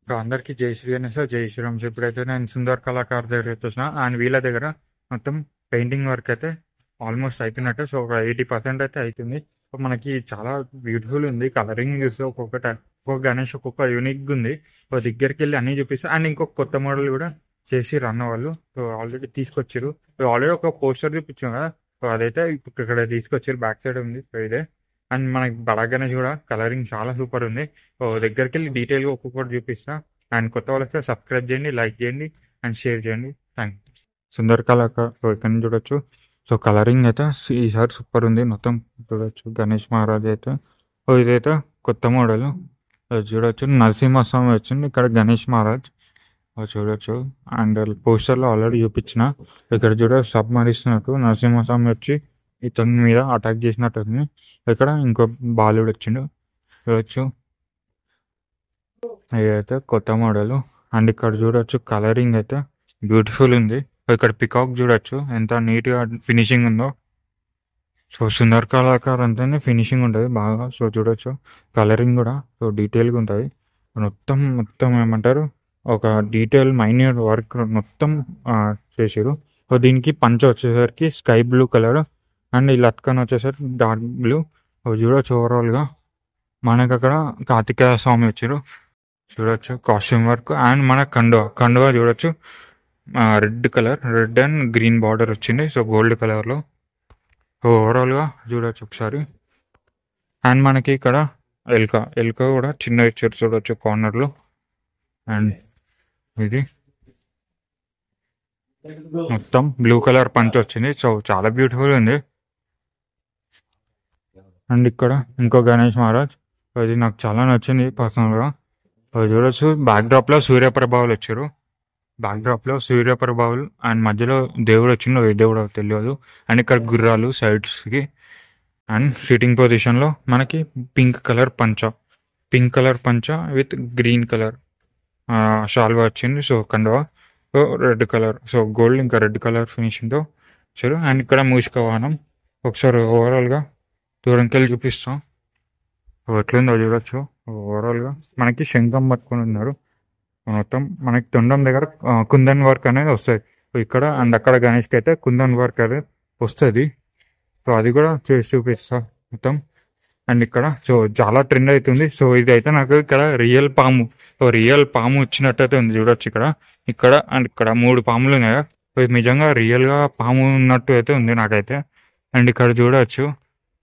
So అందరికీ జై శ్రీ గణేష్, జై శ్రీరామ్. సో ఇప్పుడైతే నేను సుందర్ కళాకారు దగ్గర వచ్చేసిన అండ్ వీళ్ళ దగ్గర మొత్తం పెయింటింగ్ వర్క్ అయితే ఆల్మోస్ట్ అయిపోయినట్టు. సో ఒక 80% అయితే అవుతుంది. సో మనకి చాలా బ్యూటిఫుల్ ఉంది. కలరింగ్ చూస్తే ఒక్కొక్క గణేష్ ఒక్కొక్క యూనిక్గా ఉంది. సో దగ్గరికి వెళ్ళి అన్నీ చూపిస్తారు. అండ్ ఇంకొక కొత్త మోడల్ కూడా చేసి రన్ వాళ్ళు. సో ఆల్రెడీ తీసుకొచ్చారు. సో ఆల్రెడీ ఒక పోస్టర్ చూపించాం కదా. సో అదైతే ఇక్కడ తీసుకొచ్చారు. బ్యాక్ సైడ్ ఉంది. సో ఇదే. అండ్ మనకి బడా గణేష్ కూడా కలరింగ్ చాలా సూపర్ ఉంది. సో దగ్గరికి వెళ్ళి డీటెయిల్గా ఒక్కొక్కటి చూపిస్తా. అండ్ కొత్త వాళ్ళకి సబ్స్క్రైబ్ చేయండి, లైక్ చేయండి అండ్ షేర్ చేయండి. Thank you. Sundar Kalakar. So ఇక్కడ నుంచి చూడొచ్చు. సో కలరింగ్ అయితే ఈసారి సూపర్ ఉంది. మొత్తం చూడొచ్చు. గణేష్ మహారాజ్ అయితే సో ఇదైతే కొత్త మోడల్. చూడొచ్చు. నరసింహస్వామి వచ్చింది, ఇక్కడ గణేష్ మహారాజ్ చూడొచ్చు. అండ్ పోస్టర్లో ఆల్రెడీ చూపించిన. ఇక్కడ చూడ సబ్మరిస్తున్నట్టు నరసింహస్వామి వచ్చి ఇతని మీద అటాక్ చేసినట్టు ఉంది. ఇక్కడ ఇంకో బాలుడు వచ్చిండు చూడొచ్చు. ఇదైతే కొత్త మోడల్. అండ్ ఇక్కడ చూడొచ్చు కలరింగ్ అయితే బ్యూటిఫుల్ ఉంది. ఇక్కడ పికాక్ చూడొచ్చు ఎంత నీట్గా ఫినిషింగ్ ఉందో. సో సుందర్ కళాకార్ అంటేనే ఫినిషింగ్ ఉంటుంది బాగా. సో చూడొచ్చు కలరింగ్ కూడా సో డీటెయిల్గా ఉంటుంది. మొత్తం ఏమంటారు, ఒక డీటెయిల్ మైన్యూట్ వర్క్ మొత్తం చేసారు. సో దీనికి పంచ వచ్చేసరికి స్కై బ్లూ కలర్ అండ్ ఈ లట్కన్ వచ్చేసరికి డార్క్ బ్లూ. చూడొచ్చు ఓవరాల్గా మనకు అక్కడ కార్తికేయ స్వామి వచ్చారు చూడొచ్చు. కాస్ట్యూమ్ వర్క్ అండ్ మన కండువా చూడొచ్చు. Red colour, red and green border వచ్చింది. సో గోల్డ్ కలర్లో ఓవరాల్గా చూడొచ్చు ఒకసారి. అండ్ మనకి ఇక్కడ ఎలుక కూడా చిన్న ఇచ్చారు చూడొచ్చు కార్నర్లో. అండ్ ఇది మొత్తం బ్లూ కలర్ పంచ్ వచ్చింది. సో చాలా బ్యూటిఫుల్ ఉంది. అండ్ ఇక్కడ ఇంకో గణేష్ మహారాజ్. ఇది నాకు చాలా నచ్చింది పర్సనల్గా. చూడొచ్చు బ్యాక్ డ్రాప్లో సూర్యప్రభావులు వచ్చారు. బ్యాక్ డ్రాప్లో సూర్యప్రభావులు అండ్ మధ్యలో దేవుడు వచ్చిందో ఏ దేవుడు తెలియదు. అండ్ ఇక్కడ గుర్రాలు సైడ్స్కి. అండ్ సిట్టింగ్ పొజిషన్లో మనకి పింక్ కలర్ పంచ విత్ గ్రీన్ కలర్ షాల్వా వచ్చింది. సో కండువా so red colour, so gold ఇంకా రెడ్ కలర్ ఫినిషింగ్తో వచ్చారు. అండ్ ఇక్కడ మూషిక వాహనం ఒకసారి ఓవరాల్గా దూరంకి వెళ్ళి చూపిస్తాం. ఎట్లుందో చూడొచ్చు. ఓవరాల్గా మనకి శంఖం పట్టుకొని ఉన్నారు. మొత్తం మనకి తొండం దగ్గర కుందన్ వర్క్ అనేది వస్తుంది. సో ఇక్కడ అండ్ అక్కడ గణేష్కి అయితే కుందన్ వర్క్ అనేది వస్తుంది. సో అది కూడా చేసి చూపిస్తా మొత్తం. అండ్ ఇక్కడ సో చాలా ట్రెండ్ అవుతుంది. సో ఇది అయితే నాకు ఇక్కడ రియల్ పాము వచ్చినట్టయితే ఉంది చూడొచ్చు. ఇక్కడ అండ్ ఇక్కడ 3 పాములు ఉన్నాయి. సో ఇది నిజంగా రియల్గా పాము ఉన్నట్టు అయితే ఉంది నాకైతే. అండ్ ఇక్కడ చూడొచ్చు.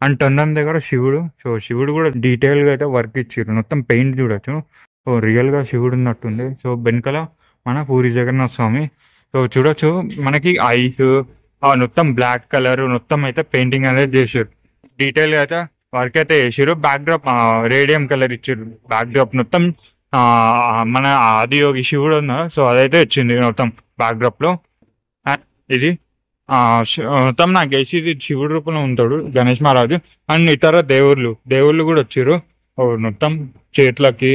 అండ్ తొండం దగ్గర శివుడు. సో శివుడు కూడా డీటెయిల్గా అయితే వర్క్ ఇచ్చారు. మొత్తం పెయింట్ చూడొచ్చు. సో రియల్గా శివుడు ఉన్నట్టుంది. సో వెనకాల మన పూరి జగన్నాథ్ స్వామి. సో చూడొచ్చు మనకి ఐస్ మొత్తం బ్లాక్ కలర్ మొత్తం అయితే పెయింటింగ్ అనేది చేసారు. డీటెయిల్గా అయితే వర్క్ అయితే చేసారు. బ్యాక్ డ్రాప్ రేడియం కలర్ ఇచ్చారు. బ్యాక్ డ్రాప్ మొత్తం మన ఆదియోగి శివుడు ఉన్నారు. సో అదైతే వచ్చింది మొత్తం బ్యాక్ డ్రాప్లో. ఇది మొత్తం నాకు వేసి ఇది శివుడు రూపంలో ఉంటాడు గణేష్ మహారాజు. అండ్ ఇతర దేవుళ్ళు కూడా వచ్చారు. మొత్తం చేతులకి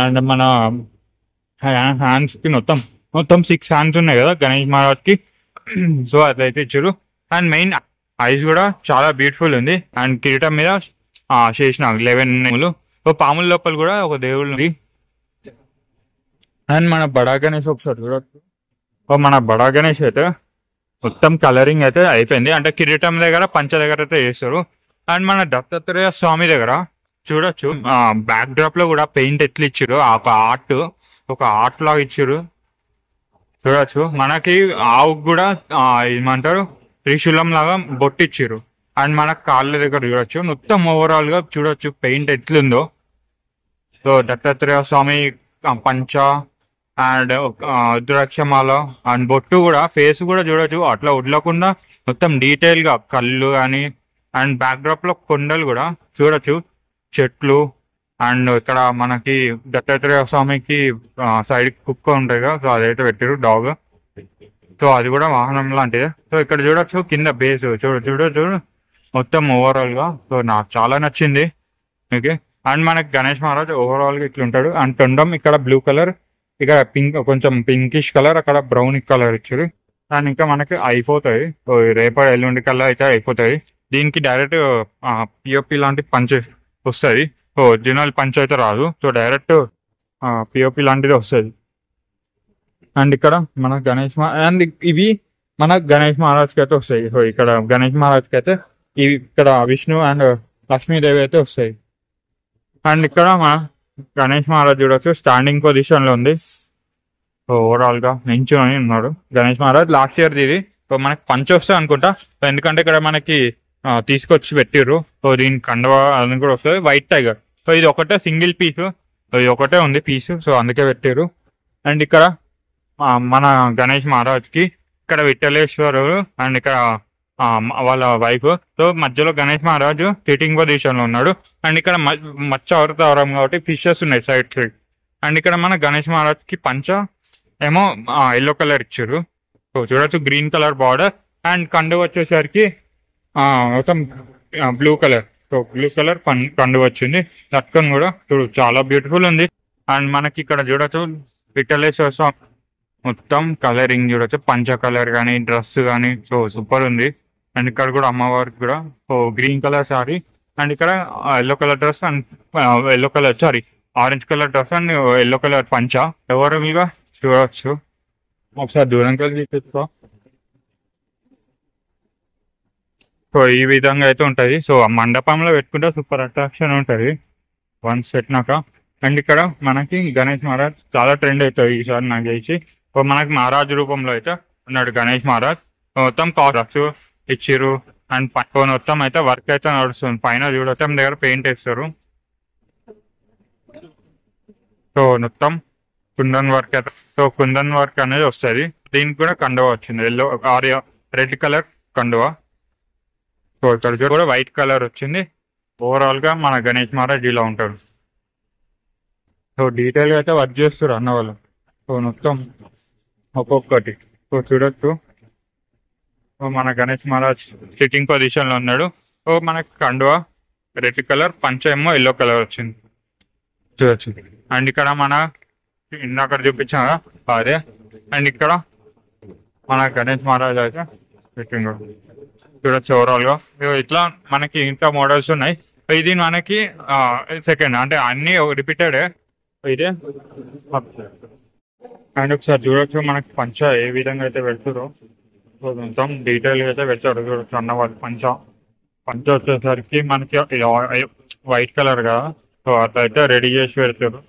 అండ్ మన హ్యాండ్స్కి మొత్తం 6 హ్యాండ్స్ ఉన్నాయి కదా గణేష్ మహారాజ్కి. సో అదైతే ఇచ్చారు. అండ్ మెయిన్ ఐస్ కూడా చాలా బ్యూటిఫుల్ ఉంది. అండ్ కిరీటం మీద చేసిన 11 సో పాముల లోపల కూడా ఒక దేవుడు ఉంది. అండ్ మన బడా గణేష్ ఒకసారి చూడొచ్చు. మన బడా గణేష్ అయితే మొత్తం కలరింగ్ అయితే అయిపోయింది. అంటే కిరీటం దగ్గర పంచ దగ్గర అయితే చేస్తారు. అండ్ మన దత్తాత్రేయ స్వామి దగ్గర చూడొచ్చు బ్యాక్ డ్రాప్ లో కూడా పెయింట్ ఎట్లా ఇచ్చారు. ఒక ఆర్ట్ లాగా ఇచ్చారు చూడొచ్చు. మనకి ఆవుకు కూడా ఏమంటారు త్రిశూలం లాగా బొట్టు ఇచ్చారు. అండ్ మన కాళ్ళ దగ్గర చూడొచ్చు. మొత్తం ఓవరాల్ గా చూడొచ్చు పెయింట్ ఎట్లుందో. సో దత్తాత్రేయ స్వామి పంచ అండ్ రుద్రాక్షమాల అండ్ బొట్టు కూడా ఫేస్ కూడా చూడొచ్చు. అట్లా వదలకుండా మొత్తం డీటెయిల్ గా కళ్ళు కానీ. అండ్ బ్యాక్ డ్రాప్ లో కొండలు కూడా చూడొచ్చు, చెట్లు. అండ్ ఇక్కడ మనకి దత్తాత్రేయ స్వామికి సైడ్ కుక్క ఉంటాయి కదా. సో అదైతే పెట్టారు డాగ్. సో అది కూడా వాహనం లాంటిదే. సో ఇక్కడ చూడొచ్చు కింద బేస్ చూడొచ్చు మొత్తం ఓవరాల్ గా. సో నాకు చాలా నచ్చింది. ఓకే. అండ్ మనకి గణేష్ మహారాజ్ ఓవరాల్ గా ఇట్లా ఉంటాడు. అండ్ తొండం ఇక్కడ బ్లూ కలర్, ఇక్కడ కొంచెం పింకిష్ కలర్, అక్కడ బ్రౌన్ కలర్ ఇచ్చారు. అండ్ ఇంకా మనకి అయిపోతాయి. సో రేపటి ఎల్లుండి కల్లా అయితే అయిపోతాయి. దీనికి డైరెక్ట్ పిఓపి లాంటి పంచ్ వస్తుంది. సో ఒరిజినల్ పంచ్ అయితే రాదు. సో డైరెక్ట్ పిఓపి లాంటిది వస్తుంది. అండ్ ఇక్కడ మన అండ్ ఇవి మన గణేష్ మహారాజ్కి అయితే వస్తాయి. సో ఇక్కడ గణేష్ మహారాజ్కి అయితే ఇవి ఇక్కడ విష్ణు అండ్ లక్ష్మీదేవి అయితే వస్తాయి. అండ్ ఇక్కడ మన గణేష్ మహారాజ్ చూడొచ్చు స్టాండింగ్ పొజిషన్ లో ఉంది. సో ఓవరాల్ గా నించుని ఉన్నాడు గణేష్ మహారాజ్. లాస్ట్ ఇయర్ ఇది సో మనకి పంచ వస్తుంది అనుకుంటా, ఎందుకంటే ఇక్కడ మనకి తీసుకొచ్చి పెట్టిర్రు. సో దీని కండవ అది కూడా వస్తుంది వైట్ టైగర్. సో ఇది ఒకటే సింగిల్ పీస్, ఇది ఒకటే ఉంది పీస్, సో అందుకే పెట్టిర్రు. అండ్ ఇక్కడ మన గణేష్ మహారాజ్కి ఇక్కడ విఠలేశ్వరుడు అండ్ ఇక్కడ వాళ్ళ వైఫ్. సో మధ్యలో గణేష్ మహారాజు సిట్టింగ్ పొజిషన్ లో ఉన్నాడు. అండ్ ఇక్కడ మచ్చ అవతారం కాబట్టి ఫిషెస్ ఉన్నాయి సైడ్ సైడ్. అండ్ ఇక్కడ మన గణేష్ మహారాజ్ కి పంచ ఏమో ఎల్లో కలర్ ఇచ్చారు. సో చూడొచ్చు గ్రీన్ కలర్ బార్డర్. అండ్ కండు వచ్చేసరికి మొత్తం blue colour. So blue colour కండు వచ్చింది. లట్కన్ కూడా చూడు చాలా బ్యూటిఫుల్ ఉంది. అండ్ మనకి ఇక్కడ చూడొచ్చు విఠలేశ్వర స్వామి మొత్తం కలరింగ్ చూడొచ్చు, పంచ కలర్ కానీ డ్రెస్ కానీ సో సూపర్ ఉంది. అండ్ ఇక్కడ కూడా అమ్మవారికి కూడా so green colour sari and ఇక్కడ yellow colour dress and yellow colour sari orange colour dress and yellow colour పంచ ఎవరుగా చూడవచ్చు. ఒకసారి దూరంగా తీసుకో. సో ఈ విధంగా అయితే ఉంటుంది. సో ఆ మండపంలో పెట్టుకుంటే సూపర్ అట్రాక్షన్ ఉంటుంది వన్స్ పెట్టినాక. అండ్ ఇక్కడ మనకి గణేష్ మహారాజ్ చాలా ట్రెండ్ అవుతుంది ఈసారి నాకు తెలిసి. సో మనకి మహారాజ్ రూపంలో అయితే ఉన్నాడు గణేష్ మహారాజ్. మొత్తం కాస్ట్ ఇచ్చిర్రు అండ్ మొత్తం అయితే వర్క్ అయితే నడుస్తుంది. పైన చూడటం దగ్గర పెయింట్ వేస్తారు. సో మొత్తం కుందన్ వర్క్ అయితే సో కుందన్ వర్క్ అనేది వస్తుంది. దీనికి కూడా కండువ వచ్చింది ఎల్లో రెడ్ కలర్ కండువ. సో ఇక్కడ కూడా వైట్ కలర్ వచ్చింది. ఓవరాల్ గా మన గణేష్ మహారాజ్ ఇలా ఉంటాడు. సో డీటెయిల్ గా అయితే వర్క్ చేస్తారు అన్న వాళ్ళు. సో మొత్తం ఒక్కొక్కటి సో చూడొచ్చు. మన గణేష్ మహారాజ్ సిట్టింగ్ పొజిషన్ లో ఉన్నాడు. సో మనకి కండువ రెడ్ కలర్, పంచ ఏమో ఎల్లో కలర్ వచ్చింది చూడొచ్చు. అండ్ ఇక్కడ మన ఇందాక చూపించాం కదా అదే. అండ్ ఇక్కడ మన గణేష్ మహారాజ్ అయితే సిట్టింగ్ చూడొచ్చు ఓవరాల్ గా. ఇట్లా మనకి ఇంకా మోడల్స్ ఉన్నాయి. ఇది మనకి సెకండ్ అంటే అన్ని రిపీటెడ్ ఇదే. అండ్ ఒకసారి చూడొచ్చు మనకి పంచ ఏ విధంగా అయితే పెడతారో మొత్తం డీటెయిల్ గా అయితే పెడతారు చూడొచ్చు అన్న వాళ్ళు. పంచ వచ్చేసరికి మనకి వైట్ కలర్ గా సో అట్లయితే రెడీ చేసి పెడతారు.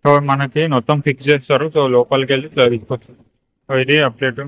సో మనకి మొత్తం ఫిక్స్ చేస్తారు. సో లోపలికి వెళ్ళి ఇట్లా తీసుకొస్తారు. సో ఇది అప్డేట్.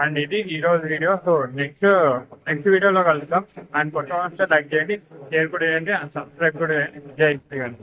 అండ్ ఇది ఈ రోజు వీడియో. సో నెక్స్ట్ వీడియోలో కలుద్దాం. అండ్ కొత్త లైక్ చేయండి, షేర్ కూడా చేయండి అండ్ సబ్స్క్రైబ్ కూడా చేయండి. జై శ్రీరామ్.